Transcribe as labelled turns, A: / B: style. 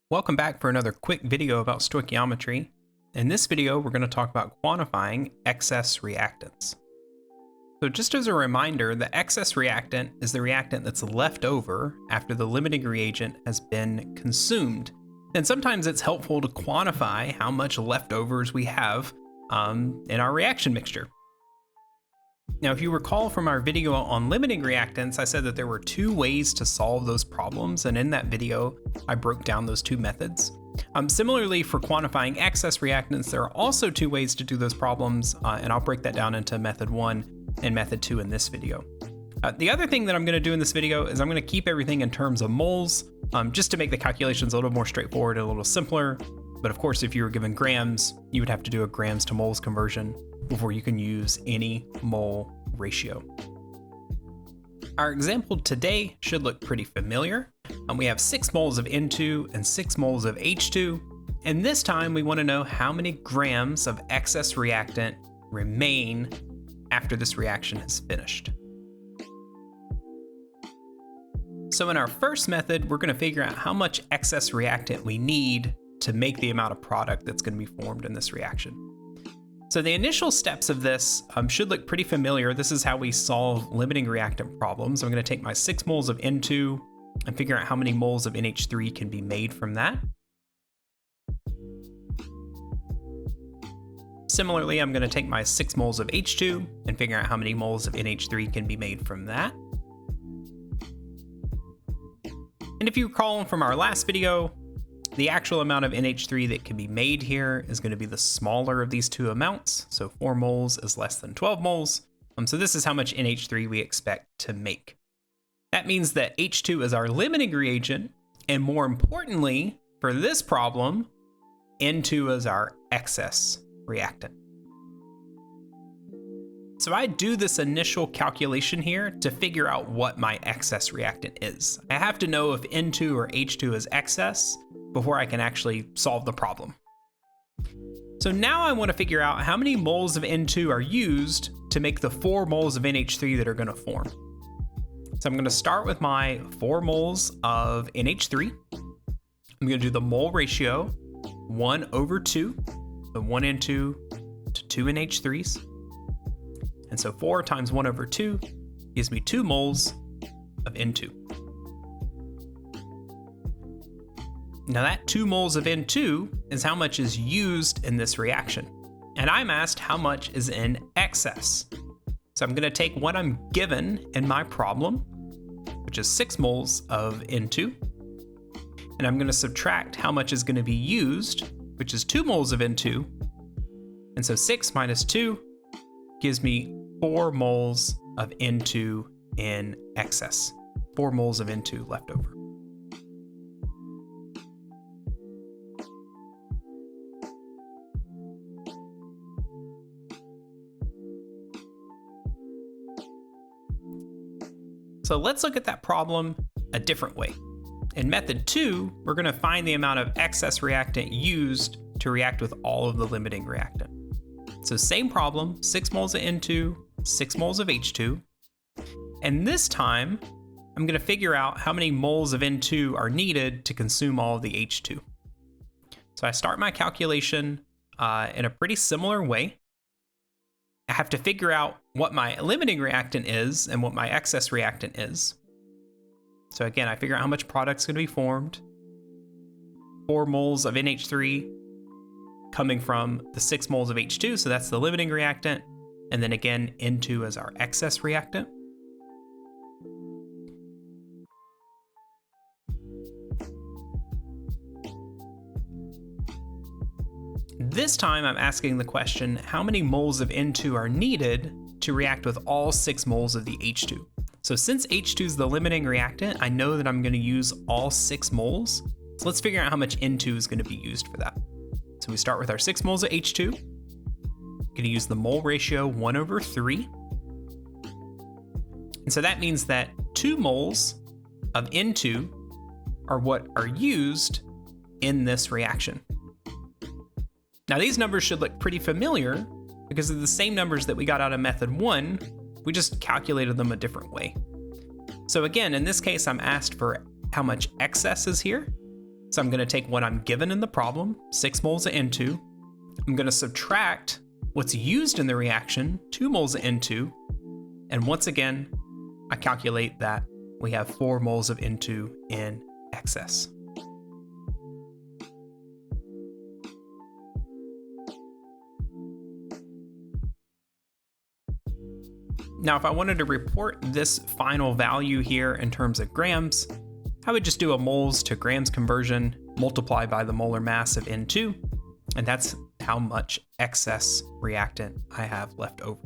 A: Welcome back for another quick video about stoichiometry. In this video, we're going to talk about quantifying excess reactants. So just as a reminder, the excess reactant is the reactant that's left over after the limiting reagent has been consumed. And sometimes it's helpful to quantify how much leftovers we have in our reaction mixture. Now, if you recall from our video on limiting reactants, I said that there were two ways to solve those problems, and in that video, I broke down those two methods. Similarly, for quantifying excess reactants, there are also two ways to do those problems, and I'll break that down into method 1 and method 2 in this video. The other thing that I'm going to do in this video is I'm going to keep everything in terms of moles, just to make the calculations a little more straightforward and a little simpler. But of course, if you were given grams, you would have to do a grams to moles conversion before you can use any mole ratio. Our example today should look pretty familiar. We have 6 moles of N2 and 6 moles of H2, and this time we want to know how many grams of excess reactant remain after this reaction is finished. So in our first method, we're going to figure out how much excess reactant we need to make the amount of product that's going to be formed in this reaction. So the initial steps of this should look pretty familiar. This is how we solve limiting reactant problems. I'm going to take my 6 moles of N2 and figure out how many moles of NH3 can be made from that. Similarly, I'm going to take my 6 moles of H2 and figure out how many moles of NH3 can be made from that. And if you recall from our last video, the actual amount of NH3 that can be made here is going to be the smaller of these two amounts. So 4 moles is less than 12 moles. So this is how much NH3 we expect to make. That means that H2 is our limiting reagent. And more importantly, for this problem, N2 is our excess reactant. So I do this initial calculation here to figure out what my excess reactant is. I have to know if N2 or H2 is excess before I can actually solve the problem. So now I want to figure out how many moles of N2 are used to make the 4 moles of NH3 that are going to form. So I'm going to start with my 4 moles of NH3. I'm going to do the mole ratio 1/2, so 1 N2 to 2 NH3s. And so 4 times 1/2 gives me 2 moles of N2. Now that 2 moles of N2 is how much is used in this reaction. And I'm asked how much is in excess. So I'm going to take what I'm given in my problem, which is 6 moles of N2, and I'm going to subtract how much is going to be used, which is 2 moles of N2. And so 6 minus 2 gives me 4 moles of N2 in excess. 4 moles of N2 left over. So let's look at that problem a different way. In method 2, we're going to find the amount of excess reactant used to react with all of the limiting reactant. So same problem, 6 moles of N2, 6 moles of H2. And this time, I'm going to figure out how many moles of N2 are needed to consume all of the H2. So I start my calculation in a pretty similar way. I have to figure out what my limiting reactant is and what my excess reactant is. So again, I figure out how much product's going to be formed. 4 moles of NH3 coming from the 6 moles of H2, so that's the limiting reactant. And then again, N2 is our excess reactant. This time I'm asking the question, how many moles of N2 are needed to react with all 6 moles of the H2? So since H2 is the limiting reactant, I know that I'm going to use all 6 moles. So let's figure out how much N2 is going to be used for that. So we start with our 6 moles of H2. I'm going to use the mole ratio 1/3. And so that means that 2 moles of N2 are what are used in this reaction. Now these numbers should look pretty familiar because they're the same numbers that we got out of method 1, we just calculated them a different way. So again, in this case, I'm asked for how much excess is here. So I'm going to take what I'm given in the problem, 6 moles of N2. I'm going to subtract what's used in the reaction, 2 moles of N2. And once again, I calculate that we have 4 moles of N2 in excess. Now, if I wanted to report this final value here in terms of grams, I would just do a moles to grams conversion, multiply by the molar mass of N2, and that's how much excess reactant I have left over.